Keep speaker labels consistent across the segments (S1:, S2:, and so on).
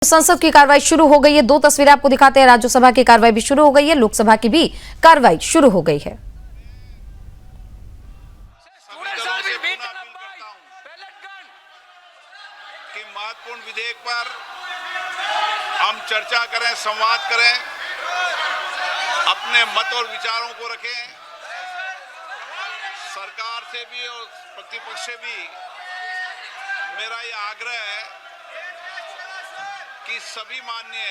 S1: संसद की कार्रवाई शुरू हो गई है। दो तस्वीरें आपको दिखाते हैं। राज्यसभा की कार्रवाई भी शुरू हो गई है, लोकसभा की भी कार्रवाई शुरू हो गई है।
S2: कि महत्वपूर्ण विधेयक पर हम चर्चा करें, संवाद करें, अपने मत और विचारों को रखें। सरकार से भी और प्रतिपक्ष से भी मेरा यह आग्रह है कि सभी माननीय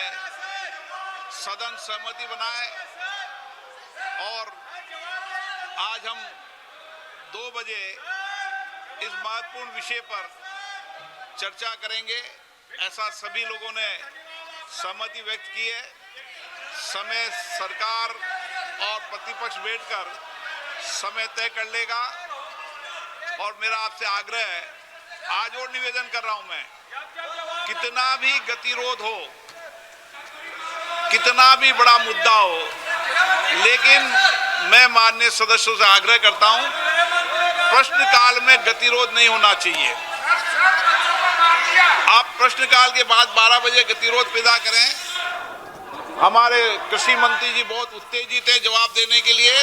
S2: सदन सहमति बनाए और आज हम 2 बजे इस महत्वपूर्ण विषय पर चर्चा करेंगे, ऐसा सभी लोगों ने सहमति व्यक्त की है। समय सरकार और प्रतिपक्ष बैठकर समय तय कर लेगा और मेरा आपसे आग्रह है, आज और निवेदन कर रहा हूं मैं, कितना भी गतिरोध हो, कितना भी बड़ा मुद्दा हो, लेकिन मैं माननीय सदस्यों से आग्रह करता हूं, प्रश्नकाल में गतिरोध नहीं होना चाहिए। आप प्रश्नकाल के बाद 12 बजे गतिरोध पैदा करें। हमारे कृषि मंत्री जी बहुत उत्तेजित हैं जवाब देने के लिए।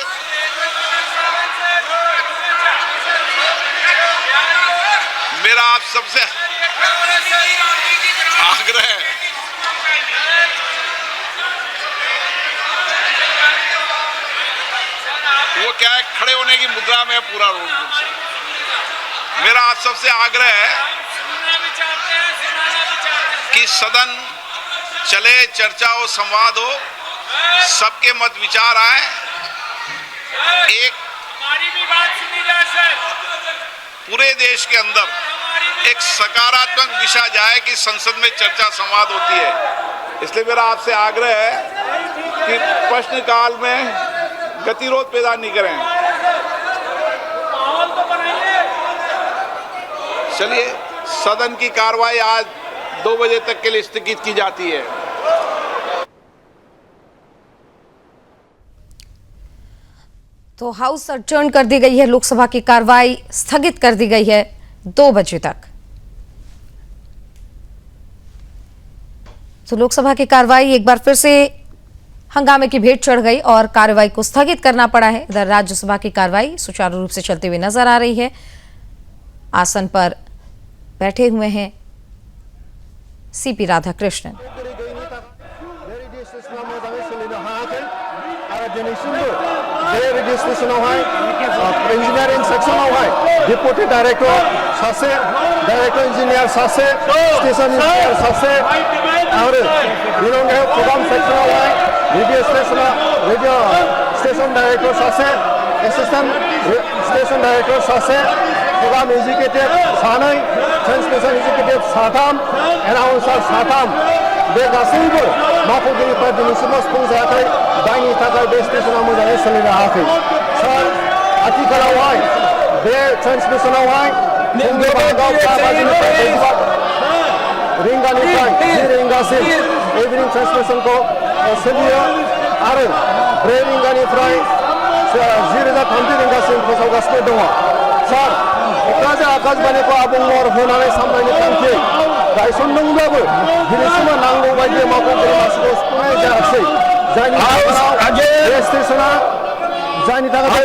S2: मेरा आप सबसे आग्रह है, वो क्या है, खड़े होने की मुद्रा में पूरा रोड से। मेरा आप सबसे आग्रह है कि सदन चले, चर्चा हो, संवाद हो, सबके मत विचार आए, एक
S3: हमारी भी बात सुनी जाए सर।
S2: पूरे देश के अंदर एक सकारात्मक दिशा जाए कि संसद में चर्चा संवाद होती है। इसलिए मेरा आपसे आग्रह है कि प्रश्नकाल में गतिरोध पैदा नहीं करें।
S3: माहौल तो बनाइए।
S2: चलिए, सदन की कार्रवाई आज 2 बजे तक के लिए स्थगित की जाती है।
S1: तो हाउस अडजर्न कर दी गई है, लोकसभा की कार्रवाई स्थगित कर दी गई है 2 बजे तक। तो लोकसभा की कार्रवाई एक बार फिर से हंगामे की भेंट चढ़ गई और कार्रवाई को स्थगित करना पड़ा है। इधर राज्यसभा की कार्रवाई सुचारू रूप से चलती हुई नजर आ रही है। आसन पर बैठे हुए हैं सीपी राधाकृष्णन।
S4: इंजीनियरिंग सेक्शनावहाय डेपुटी डाइरेक्टर सासे, डाइरेक्टर इंजीनियर सासे, स्टेशन इंजीनियर सासे और बिलोंगे प्रोग्राम सेक्शनावहाय रेडियो स्टेशन डाइरेक्टर सासे, असिस्टेंट स्टेशन डाइरेक्टर सासे, प्रोग्राम एग्जीक्यूटिव सानै, ट्रांसमिशन एग्जीक्यूटिव साथाम, एनाउंसार साथाम, बे गासैबो मावख'गिरिफ्रा दिनैसिमबो सुफुंजायाखै, जायनि थाखाय बे स्टेशना मोजाङै सोलिनो हायाखै। सार, आथिखालावहाय बे ट्रान्समिसनावहाय फुंनि बाहागोआव 4 बाजिनिफ्राय रिंगानिफ्राय 10 रिंगासिम इभिनिं ट्रान्समिसनखौ सोलियो आरो 4 रिंगानिफ्राय 10:30 रिंगासिम फोसावगासिनो दङ। सार, क'क्राझार आकाशबाणीखौ आबुं महर होनानै सामलायनो थांखि गायसनदोंब्लाबो दिनैसिमबो नांगौ बायदि मावख'गिरि मासिखौ सुफुंनाय जायाखै, जायनि जाहोनाव बे स्टेशना जायनि थाखाय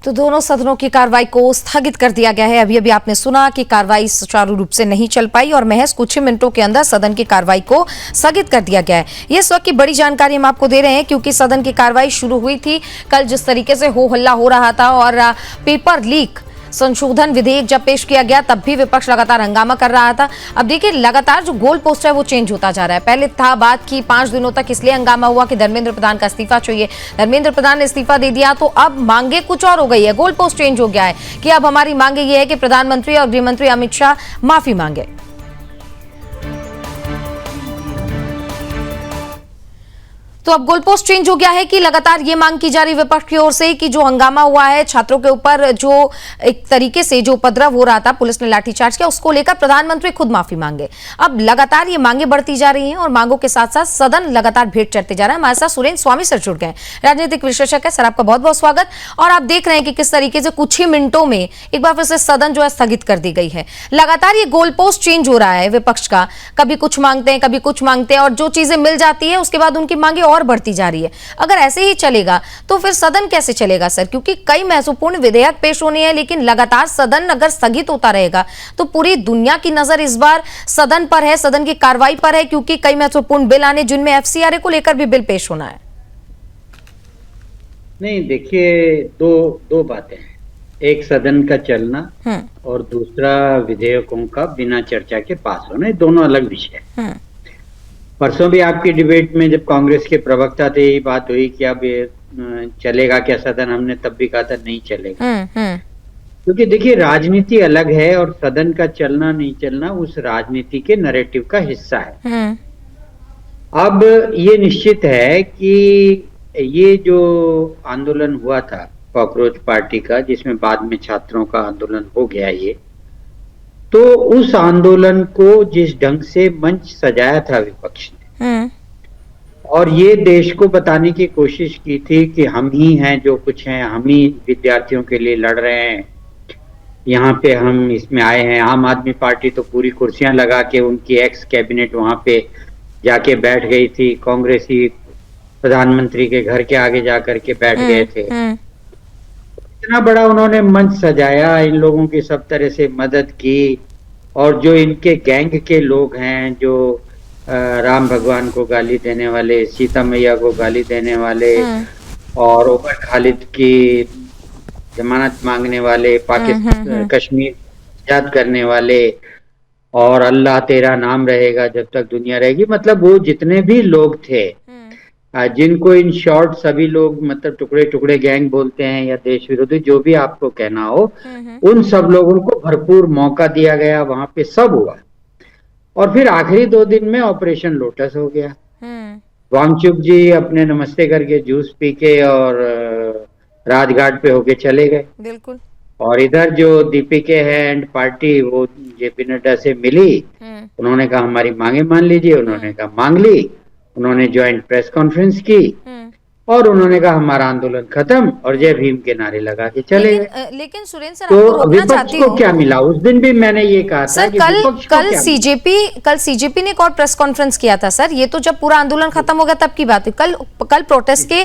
S1: तो दोनों सदनों की कार्रवाई को स्थगित कर दिया गया है। अभी अभी आपने सुना कि कार्रवाई सुचारू रूप से नहीं चल पाई और महज कुछ ही मिनटों के अंदर सदन की कार्रवाई को स्थगित कर दिया गया है। ये इस वक्त की बड़ी जानकारी हम आपको दे रहे हैं, क्योंकि सदन की कार्रवाई शुरू हुई थी। कल जिस तरीके से हो हल्ला हो रहा था और पेपर लीक संशोधन विधेयक जब पेश किया गया तब भी विपक्ष लगातार हंगामा कर रहा था। अब देखिए, लगातार जो गोल पोस्ट है वो चेंज होता जा रहा है। पहले था बात कि 5 दिनों तक इसलिए हंगामा हुआ कि धर्मेंद्र प्रधान का इस्तीफा चाहिए, धर्मेंद्र प्रधान ने इस्तीफा दे दिया, तो अब मांगे कुछ और हो गई है। गोल पोस्ट चेंज हो गया है कि अब हमारी मांगे ये है कि प्रधानमंत्री और गृहमंत्री अमित शाह माफी मांगे। तो अब गोल पोस्ट चेंज हो गया है कि लगातार ये मांग की जा रही विपक्ष की ओर से कि जो हंगामा हुआ है छात्रों के ऊपर, जो एक तरीके से जो उपद्रव हो रहा था, पुलिस ने लाठीचार्ज किया, उसको लेकर प्रधानमंत्री खुद माफी मांगे। अब लगातार ये मांगे बढ़ती जा रही हैं और मांगों के साथ साथ सदन लगातार भेंट चढ़ते जा रहा है। हमारे साथ सुरेंद्र स्वामी सर जुड़ गए, राजनीतिक विश्लेषक है। सर, आपका बहुत बहुत स्वागत। और आप देख रहे हैं कि किस तरीके से कुछ ही मिनटों में एक बार फिर से सदन जो है स्थगित कर दी गई है। लगातार ये गोल पोस्ट चेंज हो रहा है विपक्ष का, कभी कुछ मांगते हैं, कभी कुछ मांगते हैं, और जो चीजें मिल जाती है उसके बाद उनकी मांगे और बढ़ती जा रही है। अगर ऐसे ही चलेगा तो फिर सदन कैसे चलेगा सर? क्योंकि कई महत्वपूर्ण विधेयक पेश होने हैं, लेकिन लगातार सदन अगर स्थगित होता रहेगा तो पूरी दुनिया की नजर इस बार सदन पर है, सदन की कार्रवाई पर है, क्योंकि कई महत्वपूर्ण बिल आने, जिनमें एफसीआरए को लेकर भी बिल पेश होना है।
S5: नहीं, देखिए, दो बातें हैं। एक सदन का चलना और दूसरा विधेयकों का बिना चर्चा के पास होना, ये दोनों अलग विषय है। परसों भी आपकी डिबेट में जब कांग्रेस के प्रवक्ता थे, ये बात हुई कि अब ये चलेगा क्या सदन, हमने तब भी कहा था नहीं चलेगा। क्योंकि देखिए, राजनीति अलग है और सदन का चलना नहीं चलना उस राजनीति के नैरेटिव का हिस्सा है। अब ये निश्चित है कि ये जो आंदोलन हुआ था कॉकरोच पार्टी का, जिसमें बाद में छात्रों का आंदोलन हो गया, ये तो उस आंदोलन को जिस ढंग से मंच सजाया था विपक्ष ने, और ये देश को बताने की कोशिश की थी कि हम ही हैं जो कुछ हैं, हम ही विद्यार्थियों के लिए लड़ रहे हैं, यहाँ पे हम इसमें आए हैं। आम आदमी पार्टी तो पूरी कुर्सियां लगा के उनकी एक्स कैबिनेट वहां पे जाके बैठ गई थी, कांग्रेसी प्रधानमंत्री के घर के आगे जाकर के बैठ गए थे। इतना बड़ा उन्होंने मंच सजाया, इन लोगों की सब तरह से मदद की, और जो इनके गैंग के लोग हैं, जो राम भगवान को गाली देने वाले, सीता मैया को गाली देने वाले, और उमर खालिद की जमानत मांगने वाले, पाकिस्तान कश्मीर आजाद करने वाले, और अल्लाह तेरा नाम रहेगा जब तक दुनिया रहेगी, मतलब वो जितने भी लोग थे, जिनको इन शॉर्ट सभी लोग मतलब टुकड़े टुकड़े गैंग बोलते हैं या देश विरोधी, जो भी आपको कहना हो, उन सब लोगों को भरपूर मौका दिया गया, वहां पे सब हुआ। और फिर आखिरी 2 दिन में ऑपरेशन लोटस हो गया। वांगचुक जी अपने नमस्ते करके जूस पी के और राजघाट पे होके चले गए।
S1: बिल्कुल।
S5: और इधर जो दीपिके है एंड पार्टी, वो जेपी नड्डा से मिली, उन्होंने कहा हमारी मांगे मान लीजिए, उन्होंने कहा मांग ली, उन्होंने ज्वाइंट प्रेस कॉन्फ्रेंस की और उन्होंने कहा हमारा आंदोलन खत्म, और जय भीम के नारे लगा के चले गए।
S1: लेकिन सुरेंद्र सर,
S5: तो विपक्ष को क्या मिला? उस दिन भी मैंने ये कहा था कि
S1: कल सीजेपी ने एक और प्रेस कॉन्फ्रेंस किया था सर। ये तो जब पूरा आंदोलन खत्म हो गया तब की बात है। कल प्रोटेस्ट के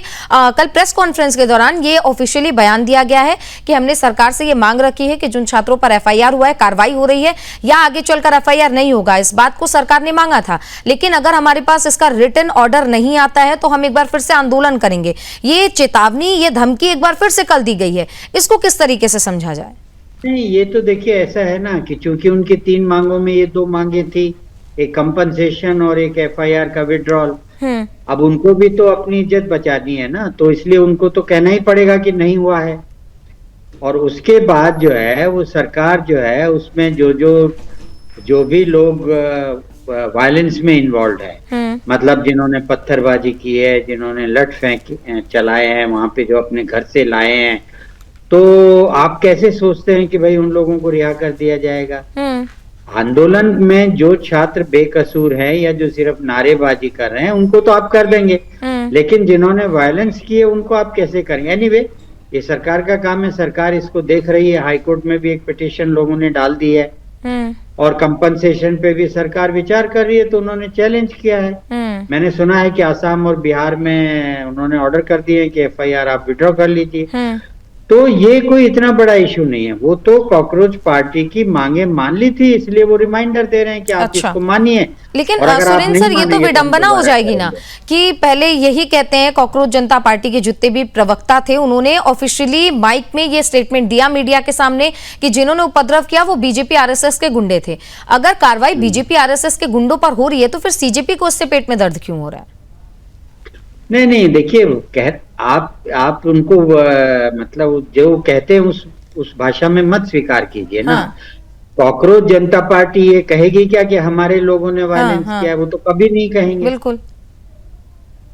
S1: कल प्रेस कॉन्फ्रेंस के दौरान ये ऑफिशियली बयान दिया गया है कि हमने सरकार से ये मांग रखी है कि जिन छात्रों पर एफआईआर हुआ है, कार्रवाई हो रही है, या आगे चलकर एफआईआर नहीं होगा, इस बात को सरकार ने मांगा था। लेकिन अगर हमारे पास इसका रिटन ऑर्डर नहीं आता है तो हम एक बार फिर से आंदोलन करेंगे। ये चेतावनी, ये धमकी एक बार फिर से कल दी गई है, इसको किस तरीके से समझा जाए?
S5: नहीं, ये तो देखिए ऐसा है ना कि चूंकि उनकी 3 मांगों में ये 2 मांगे थी, एक कंपनसेशन और एक एफआईआर का विड्रॉल। अब उनको भी तो अपनी इज्जत बचानी है ना, तो इसलिए उनको तो कहना ही पड़ेगा कि नहीं हुआ है। और उसके बाद जो है वो सरकार जो है उसमें जो भी लोग वायलेंस में इन्वॉल्व है, मतलब जिन्होंने पत्थरबाजी की है, जिन्होंने लठ फेंक चलाए हैं, वहां पे जो अपने घर से लाए हैं, तो आप कैसे सोचते हैं कि भाई उन लोगों को रिहा कर दिया जाएगा? आंदोलन में जो छात्र बेकसूर हैं या जो सिर्फ नारेबाजी कर रहे हैं उनको तो आप कर देंगे, लेकिन जिन्होंने वायलेंस किए उनको आप कैसे करेंगे? एनीवे, ये सरकार का काम है, सरकार इसको देख रही है। हाईकोर्ट में भी एक पिटीशन लोगों ने डाल दी है, और कंपनसेशन पे भी सरकार विचार कर रही है, तो उन्होंने चैलेंज किया है। मैंने सुना है कि आसाम और बिहार में उन्होंने ऑर्डर कर दिए कि एफआईआर आप विड्रॉ कर लीजिए। तो ये कोई इतना बड़ा इशू नहीं है। वो तो कॉकरोच पार्टी की मांगे मान ली थी, इसलिए वो रिमाइंडर दे रहे हैं कि आप इसको मानिए।
S1: लेकिन सुरेंद्र सर, ये तो विडंबना हो जाएगी ना कि पहले यही कहते हैं कॉकरोच जनता पार्टी के जितने भी प्रवक्ता थे, उन्होंने ऑफिशियली माइक में ये स्टेटमेंट दिया मीडिया के सामने कि जिन्होंने उपद्रव किया वो बीजेपी आरएसएस के गुंडे थे। अगर कार्रवाई बीजेपी आरएसएस के गुंडों पर हो रही है तो फिर सीजेपी को इससे पेट में दर्द क्यों हो रहा है?
S5: नहीं, देखिए, आप उनको मतलब जो कहते हैं उस भाषा में मत स्वीकार कीजिए ना। कॉकरोच जनता पार्टी ये कहेगी क्या कि हमारे लोगों ने वायलेंस किया है? वो तो कभी नहीं कहेंगे।
S1: बिल्कुल।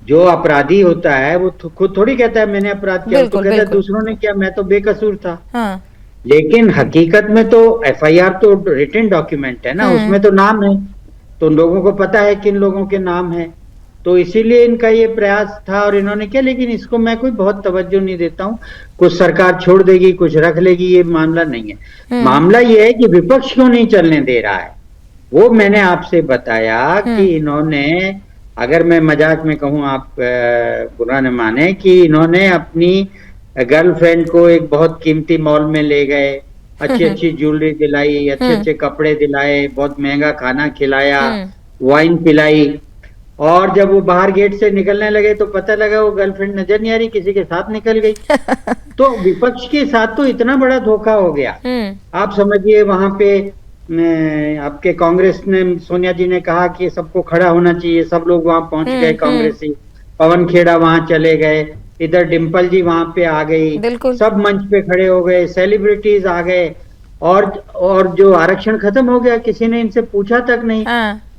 S5: जो अपराधी होता है वो खुद थोड़ी कहता है मैंने अपराध किया, वो तो
S1: बिल्कुल,
S5: कहता है
S1: बिल्कुल।
S5: दूसरों ने किया, मैं तो बेकसूर था।
S1: हाँ।
S5: लेकिन हकीकत में तो एफआईआर तो रिटन डॉक्यूमेंट है ना, उसमें तो नाम है, तो लोगों को पता है किन लोगों के नाम है, तो इसीलिए इनका ये प्रयास था और इन्होंने किया। लेकिन इसको मैं कोई बहुत तवज्जो नहीं देता हूँ, कुछ सरकार छोड़ देगी कुछ रख लेगी, ये मामला नहीं है। मामला ये है कि विपक्ष क्यों नहीं चलने दे रहा है, वो मैंने आपसे बताया कि इन्होंने, अगर मैं मजाक में कहूँ आप बुरा न माने, कि इन्होंने अपनी गर्लफ्रेंड को एक बहुत कीमती मॉल में ले गए, अच्छी अच्छी ज्वेलरी दिलाई, अच्छे अच्छे कपड़े दिलाए, बहुत महंगा खाना खिलाया, वाइन पिलाई, और जब वो बाहर गेट से निकलने लगे तो पता लगा वो गर्लफ्रेंड नजर नहीं आ रही, किसी के साथ निकल गई। तो विपक्ष के साथ तो इतना बड़ा धोखा हो गया। आप समझिए वहां पे आपके कांग्रेस ने, सोनिया जी ने कहा कि सबको खड़ा होना चाहिए, सब लोग वहां पहुंच गए कांग्रेसी, पवन खेड़ा वहां चले गए, इधर डिम्पल जी वहां पे आ गई, सब मंच पे खड़े हो गए, सेलिब्रिटीज आ गए, और जो आरक्षण खत्म हो गया, किसी ने इनसे पूछा तक नहीं।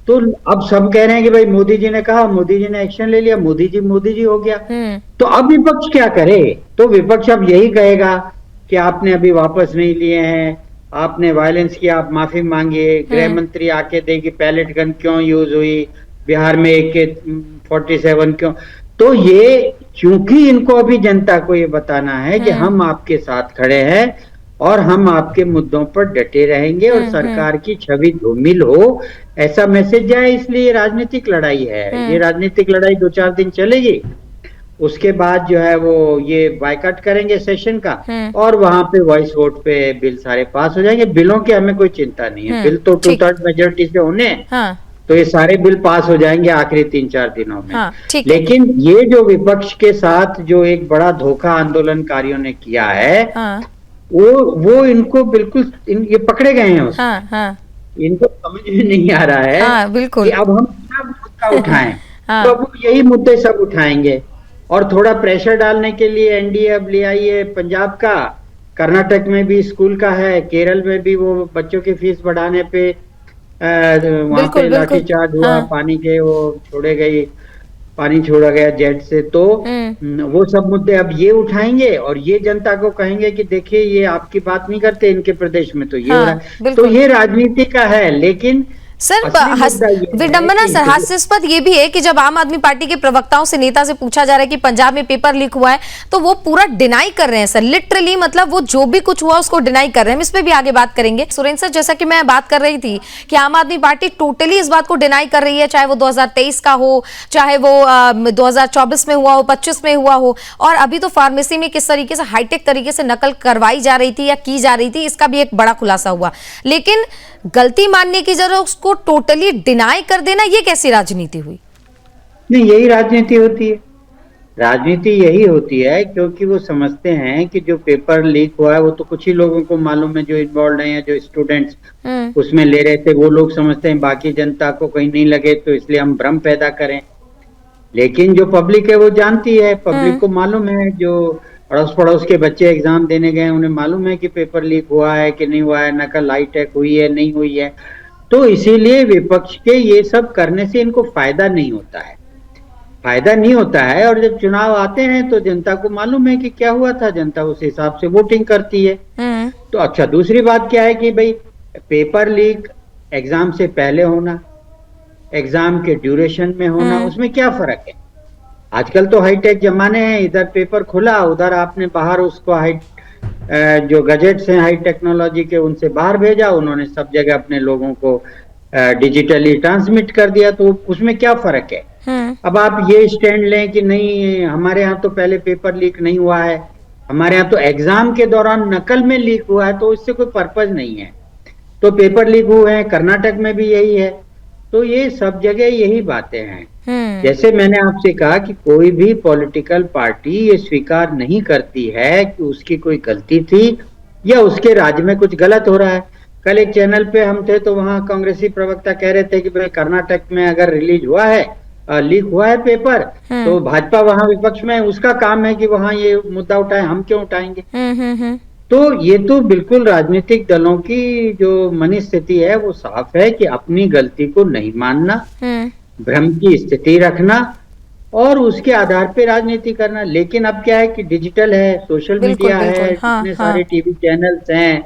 S5: तो अब सब कह रहे हैं कि भाई मोदी जी ने कहा, मोदी जी ने एक्शन ले लिया, मोदी जी हो गया। तो अब विपक्ष क्या करे? तो विपक्ष अब यही कहेगा कि आपने अभी वापस नहीं लिए हैं, आपने वायलेंस किया, आप माफी मांगिए, गृह मंत्री आके देगी पैलेट गन क्यों यूज हुई बिहार में, AK-47 क्यों। तो ये चूंकि इनको अभी जनता को ये बताना है कि हम आपके साथ खड़े हैं और हम आपके मुद्दों पर डटे रहेंगे और सरकार की छवि धूमिल हो, ऐसा मैसेज जाए, इसलिए ये राजनीतिक लड़ाई है। ये राजनीतिक लड़ाई 2-4 दिन चलेगी, उसके बाद जो है वो ये बायकॉट करेंगे सेशन का, और वहां पे वॉइस वोट पे बिल सारे पास हो जाएंगे। बिलों की हमें कोई चिंता नहीं है, बिल तो 2/3 मेजोरिटी से होने हैं, तो ये सारे बिल पास हो जाएंगे आखिरी 3-4 दिनों में। लेकिन ये जो विपक्ष के साथ जो एक बड़ा धोखा आंदोलनकारियों ने किया है, वो इनको बिल्कुल ये पकड़े गए हैं उसमें। इनको समझ में नहीं आ रहा है
S1: बिल्कुल
S5: कि अब हम क्या मुद्दा उठाएं। तो अब यही मुद्दे सब उठाएंगे, और थोड़ा प्रेशर डालने के लिए एनडीए अब ले आई है पंजाब का, कर्नाटक में भी स्कूल का है, केरल में भी वो बच्चों की फीस बढ़ाने पे वहां पे लाठीचार्ज हुआ, पानी के वो पानी छोड़ा गया जेट से। तो वो सब मुद्दे अब ये उठाएंगे और ये जनता को कहेंगे कि देखिए ये आपकी बात नहीं करते, इनके प्रदेश में तो ये हो रहा है। तो ये राजनीति का है। लेकिन
S1: सर विडंबना सर, हास्यास्पद ये भी है कि जब आम आदमी पार्टी के प्रवक्ताओं से, नेता से पूछा जा रहा है कि पंजाब में पेपर लीक हुआ है, तो वो पूरा डिनाई कर रहे हैं सर, लिटरली, मतलब वो जो भी कुछ हुआ उसको डिनाई कर रहे हैं। हम इस पे भी आगे बात करेंगे। सुरेंद्र सर, जैसा कि मैं बात कर रही थी कि आम आदमी पार्टी टोटली इस बात को डिनाई कर रही है, चाहे वो 2023 का हो, चाहे वो 2024 में हुआ हो, 25 में हुआ हो, और अभी तो फार्मेसी में किस तरीके से हाईटेक तरीके से नकल करवाई जा रही थी या की जा रही थी, इसका भी एक बड़ा खुलासा हुआ। लेकिन गलती मानने की जरूरत, उसको टोटली डिनाई कर देना, ये कैसी राजनीति हुई?
S5: नहीं, यही राजनीति होती है। राजनीति यही होती है क्योंकि वो समझते हैं कि जो पेपर लीक हुआ है वो तो कुछ ही लोगों को मालूम है, जो इन्वॉल्व हैं, जो स्टूडेंट्स उसमें ले रहे थे, वो लोग समझते हैं बाकी जनता को कहीं नहीं लगे, तो इसलिए हम भ्रम पैदा करें। लेकिन जो पब्लिक है वो जानती है, पब्लिक को मालूम है, जो अड़ोस पड़ोस के बच्चे एग्जाम देने गए उन्हें मालूम है कि पेपर लीक हुआ है कि नहीं हुआ है, नकल हाईटेक हुई है नहीं हुई है। तो इसीलिए विपक्ष के ये सब करने से इनको फायदा नहीं होता है, फायदा नहीं होता है। और जब चुनाव आते हैं तो जनता को मालूम है कि क्या हुआ था, जनता उस हिसाब से वोटिंग करती है। तो अच्छा, दूसरी बात क्या है कि भाई पेपर लीक एग्जाम से पहले होना, एग्जाम के ड्यूरेशन में होना, उसमें क्या फर्क है? आजकल तो हाईटेक जमाने हैं, इधर पेपर खुला, उधर आपने बाहर उसको जो गजेट्स हैं हाई टेक्नोलॉजी के, उनसे बाहर भेजा, उन्होंने सब जगह अपने लोगों को डिजिटली ट्रांसमिट कर दिया। तो उसमें क्या फर्क है? अब आप ये स्टैंड लें कि नहीं हमारे यहाँ तो पहले पेपर लीक नहीं हुआ है, हमारे यहाँ तो एग्जाम के दौरान नकल में लीक हुआ है, तो इससे कोई पर्पज नहीं है। तो पेपर लीक हुए हैं, कर्नाटक में भी यही है, तो ये सब जगह यही बातें हैं। जैसे मैंने आपसे कहा कि कोई भी पॉलिटिकल पार्टी ये स्वीकार नहीं करती है कि उसकी कोई गलती थी या उसके राज्य में कुछ गलत हो रहा है। कल एक चैनल पे हम थे तो वहां कांग्रेसी प्रवक्ता कह रहे थे कि भाई कर्नाटक में अगर रिलीज हुआ है, लीक हुआ है पेपर, तो भाजपा वहां विपक्ष में, उसका काम है कि वहां ये मुद्दा उठाए, हम क्यों उठाएंगे? तो ये तो बिल्कुल राजनीतिक दलों की जो मनस्थिति है वो साफ है कि अपनी गलती को नहीं मानना, भ्रम की स्थिति रखना, और उसके आधार पे राजनीति करना। लेकिन अब क्या है कि डिजिटल है, सोशल
S1: बिल्कुल,
S5: मीडिया है,
S1: बिल्कुल, हाँ,
S5: इतने
S1: हाँ।
S5: सारे टीवी चैनल्स हैं,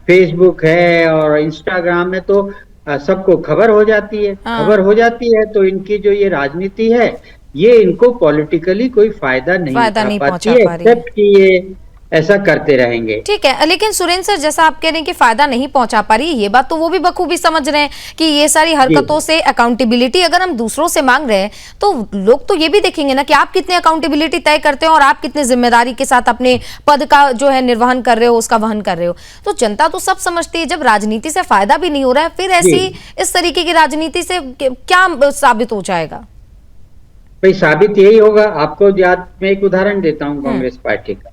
S5: फेसबुक है और इंस्टाग्राम है, तो सबको खबर हो जाती है।
S1: हाँ।
S5: खबर हो जाती है तो इनकी जो ये राजनीति है, ये इनको पॉलिटिकली कोई फायदा नहीं
S1: फायदा
S5: उठा
S1: नहीं
S5: पाती
S1: पहुंचा
S5: है,
S1: पा रही है।
S5: एक्सेप्ट कि ये ऐसा करते रहेंगे।
S1: ठीक है, लेकिन सुरेंद्र सर, जैसा आप कह रहे हैं कि फायदा नहीं पहुंचा पा रही है, ये बात तो वो भी बखूबी समझ रहे हैं कि ये सारी हरकतों से अकाउंटेबिलिटी अगर हम दूसरों से मांग रहे हैं तो लोग तो ये भी देखेंगे ना कि आप कितने अकाउंटेबिलिटी तय करते हो और आप कितने जिम्मेदारी के साथ अपने पद का जो है निर्वहन कर रहे हो, उसका वहन कर रहे हो। तो जनता तो सब समझती है, जब राजनीति से फायदा भी नहीं हो रहा है, फिर ऐसी इस तरीके की राजनीति से क्या साबित हो जाएगा?
S5: भाई साबित यही होगा। आपको याद, मैं एक उदाहरण देता हूँ कांग्रेस पार्टी का।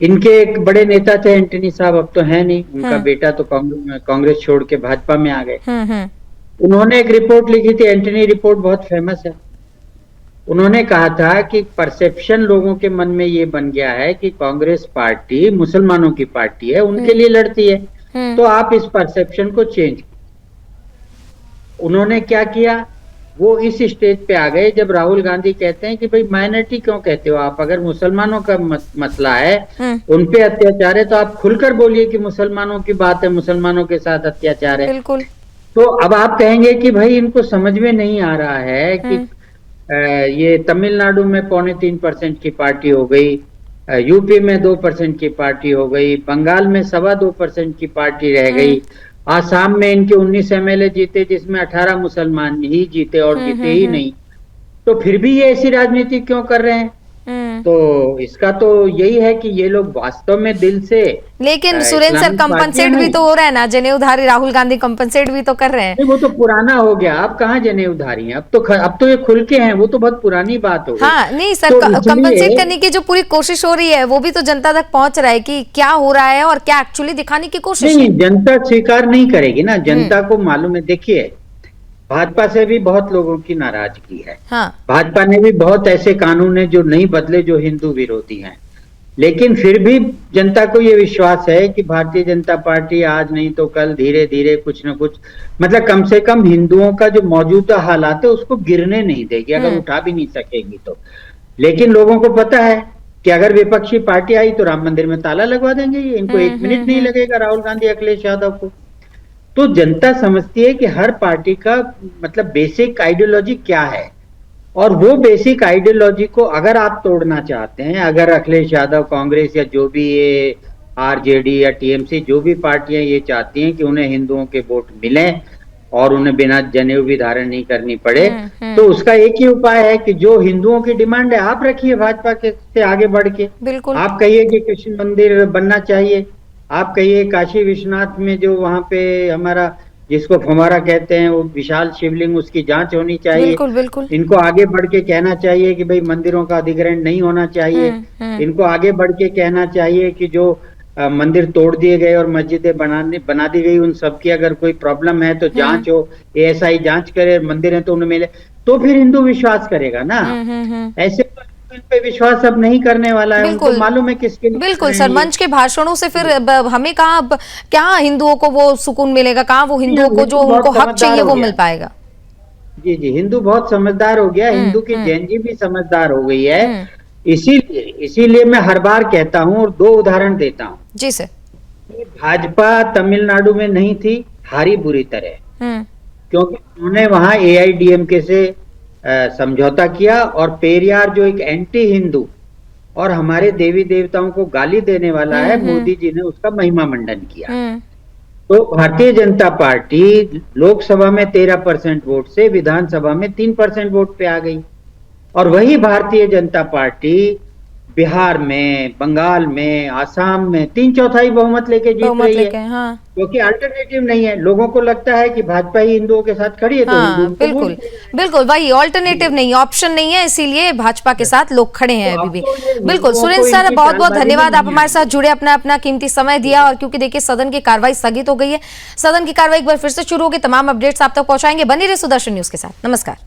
S5: इनके एक बड़े नेता थे एंटनी साहब, अब तो है नहीं, उनका बेटा तो कांग्रेस छोड़ के भाजपा में आ गए। उन्होंने एक रिपोर्ट लिखी थी, एंटनी रिपोर्ट, बहुत फेमस है। उन्होंने कहा था कि परसेप्शन लोगों के मन में ये बन गया है कि कांग्रेस पार्टी मुसलमानों की पार्टी है, उनके लिए लड़ती है, तो आप इस परसेप्शन को चेंज। उन्होंने क्या किया, वो इस स्टेज पे आ गए जब राहुल गांधी कहते हैं कि भाई माइनॉरिटी क्यों कहते हो आप, अगर मुसलमानों का मसला है, उन पे अत्याचार है, तो आप खुलकर बोलिए कि मुसलमानों की बात है, मुसलमानों के साथ अत्याचार है।
S1: बिल्कुल।
S5: तो अब आप कहेंगे कि भाई इनको समझ में नहीं आ रहा है कि ये तमिलनाडु में 3.25% की पार्टी हो गई, यूपी में 2% की पार्टी हो गई, बंगाल में 2.25% की पार्टी रह गई, आसाम में इनके 19 एमएलए जीते जिसमें 18 मुसलमान ही जीते और जीते ही नहीं। तो फिर भी ये ऐसी राजनीति क्यों कर रहे हैं? तो इसका तो यही है कि ये लोग वास्तव में दिल से।
S1: लेकिन सुरेंद्र सर, कंपनसेट भी तो हो रहा है ना, जनेऊधारी राहुल गांधी कंपनसेट भी तो कर रहे हैं।
S5: वो तो पुराना हो गया, अब कहाँ जनेऊधारी हैं, अब तो ये खुल के हैं, वो तो बहुत पुरानी बात हो गई।
S1: हाँ नहीं सर, कंपनसेट करने की जो पूरी कोशिश हो रही है वो भी तो जनता तक पहुंच रहा है कि क्या हो रहा है और क्या एक्चुअली दिखाने की कोशिश
S5: नहीं,
S1: है।
S5: जनता स्वीकार नहीं करेगी ना, जनता को मालूम है। देखिए, भाजपा से भी बहुत लोगों की नाराजगी है।
S1: हाँ।
S5: भाजपा ने भी बहुत ऐसे कानून है जो नहीं बदले, जो हिंदू विरोधी हैं, लेकिन फिर भी जनता को ये विश्वास है कि भारतीय जनता पार्टी आज नहीं तो कल धीरे धीरे कुछ न कुछ, मतलब कम से कम हिंदुओं का जो मौजूदा हालात है उसको गिरने नहीं देगी, अगर उठा भी नहीं सकेगी तो। लेकिन लोगों को पता है कि अगर विपक्षी पार्टी आई तो राम मंदिर में ताला लगवा देंगे, इनको 1 मिनट नहीं लगेगा राहुल गांधी अखिलेश यादव को। तो जनता समझती है कि हर पार्टी का मतलब बेसिक आइडियोलॉजी क्या है, और वो बेसिक आइडियोलॉजी को अगर आप तोड़ना चाहते हैं, अगर अखिलेश यादव, कांग्रेस या जो भी ये आरजेडी या टीएमसी जो भी पार्टियां ये चाहती हैं कि उन्हें हिंदुओं के वोट मिलें और उन्हें बिना जनेऊ भी धारण नहीं करनी पड़े, तो उसका एक ही उपाय है कि जो हिंदुओं की डिमांड है आप रखिए भाजपा के से आगे बढ़ के।
S1: बिल्कुल।
S5: आप कहिए कि कृष्ण मंदिर बनना चाहिए, आप कहिए काशी विश्वनाथ में जो वहां पे हमारा जिसको फुमारा कहते हैं वो विशाल शिवलिंग, उसकी जांच होनी चाहिए।
S1: बिल्कुल बिल्कुल।
S5: इनको आगे बढ़ के कहना चाहिए कि भाई मंदिरों का अधिग्रहण नहीं होना चाहिए। इनको आगे बढ़ के कहना चाहिए कि जो मंदिर तोड़ दिए गए और मस्जिदें बना दी गई, उन सबकी अगर कोई प्रॉब्लम है तो जांच हो, एएसआई जांच करे, मंदिर है तो उन्हें मिले, तो फिर हिंदू विश्वास करेगा ना। ऐसे पे विश्वास अब नहीं करने वाला है, उनको मालूम है किसके लिए।
S1: बिल्कुल सर, मंच के भाषणों से फिर हमें कहाँ क्या हिंदुओं को वो सुकून मिलेगा, कहाँ वो हिंदुओं को जो उनको हक चाहिए वो मिल पाएगा।
S5: जी जी, हिंदू बहुत समझदार हो गया, हिंदू की जैन भी समझदार हो गई है। इसीलिए मैं हर बार कहता हूँ और 2 उदाहरण देता हूँ।
S1: जी सर।
S5: भाजपा तमिलनाडु में नहीं थी, हारी बुरी तरह, क्योंकि उन्होंने वहां एआईडीएमके से समझौता किया, और पेरियार जो एक एंटी हिंदू और हमारे देवी देवताओं को गाली देने वाला है, मोदी जी ने उसका महिमा मंडन किया। तो भारतीय जनता पार्टी लोकसभा में 13% वोट से विधानसभा में 3% वोट पे आ गई, और वही भारतीय जनता पार्टी बिहार में, बंगाल में, आसाम में 3/4 बहुमत लेके जीत रही है।
S1: हाँ।
S5: क्योंकि अल्टरनेटिव नहीं है। लोगों को लगता है कि भाजपा ही हिंदुओं के साथ खड़ी है, तो
S1: हाँ, बिल्कुल बिल्कुल, वही ऑल्टरनेटिव नहीं, ऑप्शन नहीं है, इसीलिए भाजपा के साथ लोग खड़े हैं अभी भी। बिल्कुल सुरेंद्र सर, बहुत बहुत धन्यवाद, आप हमारे साथ जुड़े, अपना कीमती समय दिया। और क्योंकि देखिए सदन की कार्रवाई स्थगित हो गई है, सदन की कार्रवाई एक बार फिर से शुरू होगी, तमाम अपडेट्स आप तक पहुंचाएंगे। बने रहिए सुदर्शन न्यूज के साथ। नमस्कार।